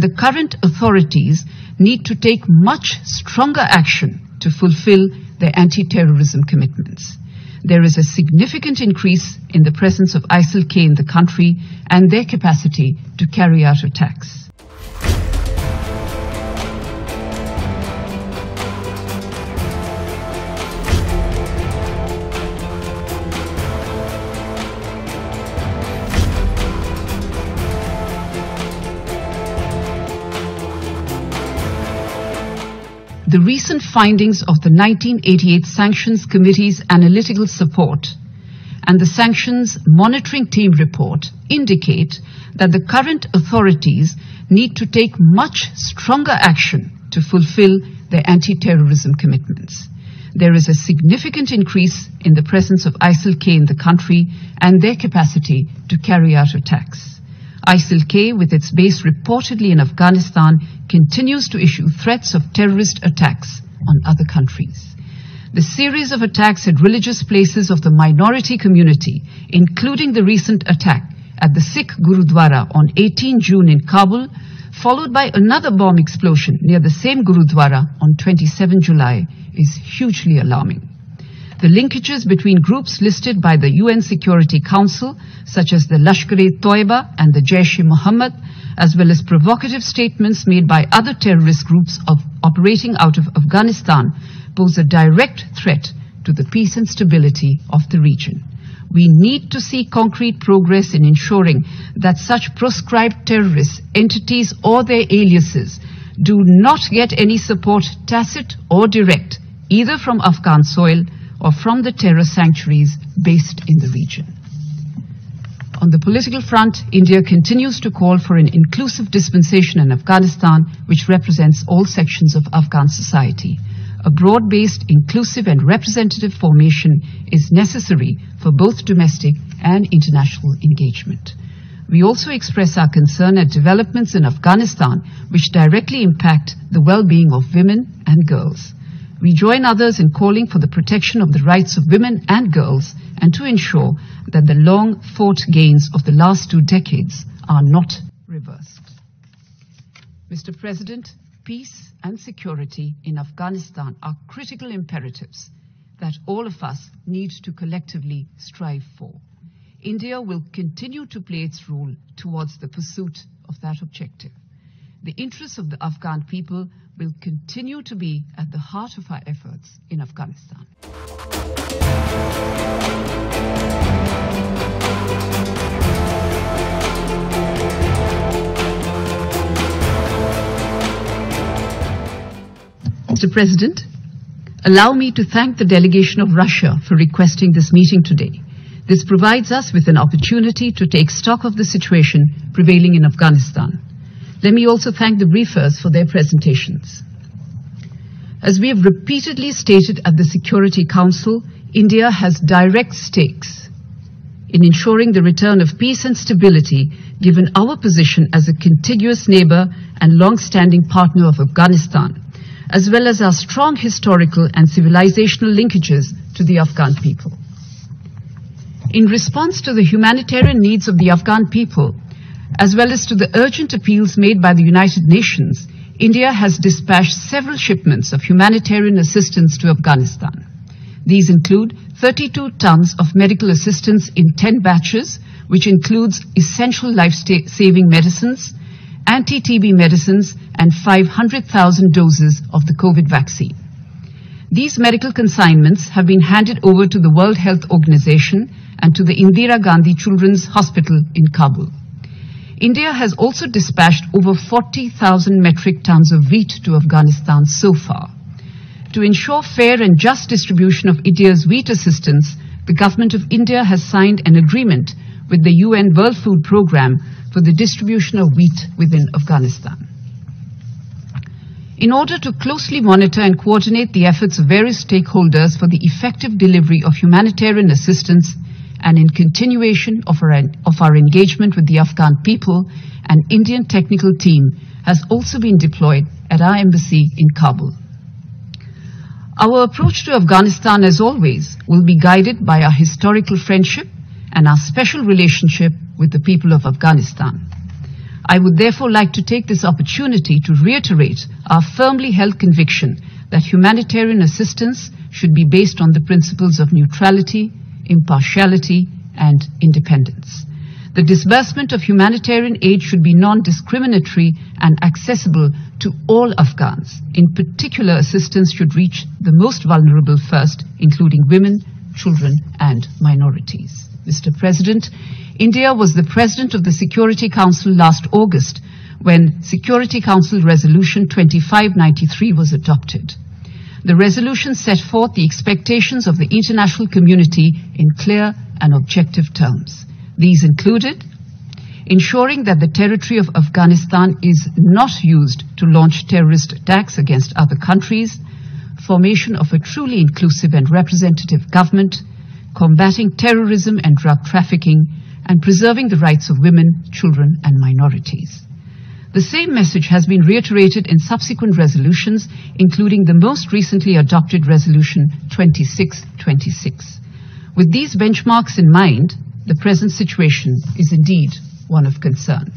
The current authorities need to take much stronger action to fulfill their anti-terrorism commitments. There is a significant increase in the presence of ISIL-K in the country and their capacity to carry out attacks. The recent findings of the 1988 Sanctions Committee's analytical support and the Sanctions Monitoring Team report indicate that the current authorities need to take much stronger action to fulfill their anti-terrorism commitments. There is a significant increase in the presence of ISIL-K in the country and their capacity to carry out attacks. ISIL-K, with its base reportedly in Afghanistan, continues to issue threats of terrorist attacks on other countries. The series of attacks at religious places of the minority community, including the recent attack at the Sikh Gurdwara on 18 June in Kabul, followed by another bomb explosion near the same Gurdwara on 27 July, is hugely alarming. The linkages between groups listed by the UN Security Council, such as the Lashkar-e-Taiba and the Jaish-e-Mohammed, as well as provocative statements made by other terrorist groups operating out of Afghanistan, pose a direct threat to the peace and stability of the region. We need to see concrete progress in ensuring that such proscribed terrorist entities or their aliases do not get any support, tacit or direct, either from Afghan soil or from the terror sanctuaries based in the region. On the political front, India continues to call for an inclusive dispensation in Afghanistan, which represents all sections of Afghan society. A broad-based, inclusive and representative formation is necessary for both domestic and international engagement. We also express our concern at developments in Afghanistan which directly impact the well-being of women and girls. We join others in calling for the protection of the rights of women and girls and to ensure that the long-fought gains of the last 2 decades are not reversed. Mr. President, peace and security in Afghanistan are critical imperatives that all of us need to collectively strive for. India will continue to play its role towards the pursuit of that objective. The interests of the Afghan people will continue to be at the heart of our efforts in Afghanistan. Mr. President, allow me to thank the delegation of Russia for requesting this meeting today. This provides us with an opportunity to take stock of the situation prevailing in Afghanistan. Let me also thank the briefers for their presentations. As we have repeatedly stated at the Security Council, India has direct stakes in ensuring the return of peace and stability, given our position as a contiguous neighbor and long-standing partner of Afghanistan, as well as our strong historical and civilizational linkages to the Afghan people. In response to the humanitarian needs of the Afghan people, as well as to the urgent appeals made by the United Nations, India has dispatched several shipments of humanitarian assistance to Afghanistan. These include 32 tons of medical assistance in 10 batches, which includes essential life-saving medicines, anti-TB medicines, and 500,000 doses of the COVID vaccine. These medical consignments have been handed over to the World Health Organization and to the Indira Gandhi Children's Hospital in Kabul. India has also dispatched over 40,000 metric tons of wheat to Afghanistan so far. To ensure fair and just distribution of India's wheat assistance, the Government of India has signed an agreement with the UN World Food Programme for the distribution of wheat within Afghanistan. In order to closely monitor and coordinate the efforts of various stakeholders for the effective delivery of humanitarian assistance, and in continuation of our engagement with the Afghan people, an Indian technical team has also been deployed at our embassy in Kabul. Our approach to Afghanistan, as always, will be guided by our historical friendship and our special relationship with the people of Afghanistan. I would therefore like to take this opportunity to reiterate our firmly held conviction that humanitarian assistance should be based on the principles of neutrality, impartiality, and independence. The disbursement of humanitarian aid should be non-discriminatory and accessible to all Afghans. In particular, assistance should reach the most vulnerable first, including women, children, and minorities. Mr. President, India was the President of the Security Council last August when Security Council Resolution 2593 was adopted. The resolution set forth the expectations of the international community in clear and objective terms. These included ensuring that the territory of Afghanistan is not used to launch terrorist attacks against other countries, formation of a truly inclusive and representative government, combating terrorism and drug trafficking, and preserving the rights of women, children, and minorities. The same message has been reiterated in subsequent resolutions, including the most recently adopted Resolution 2626. With these benchmarks in mind, the present situation is indeed one of concern.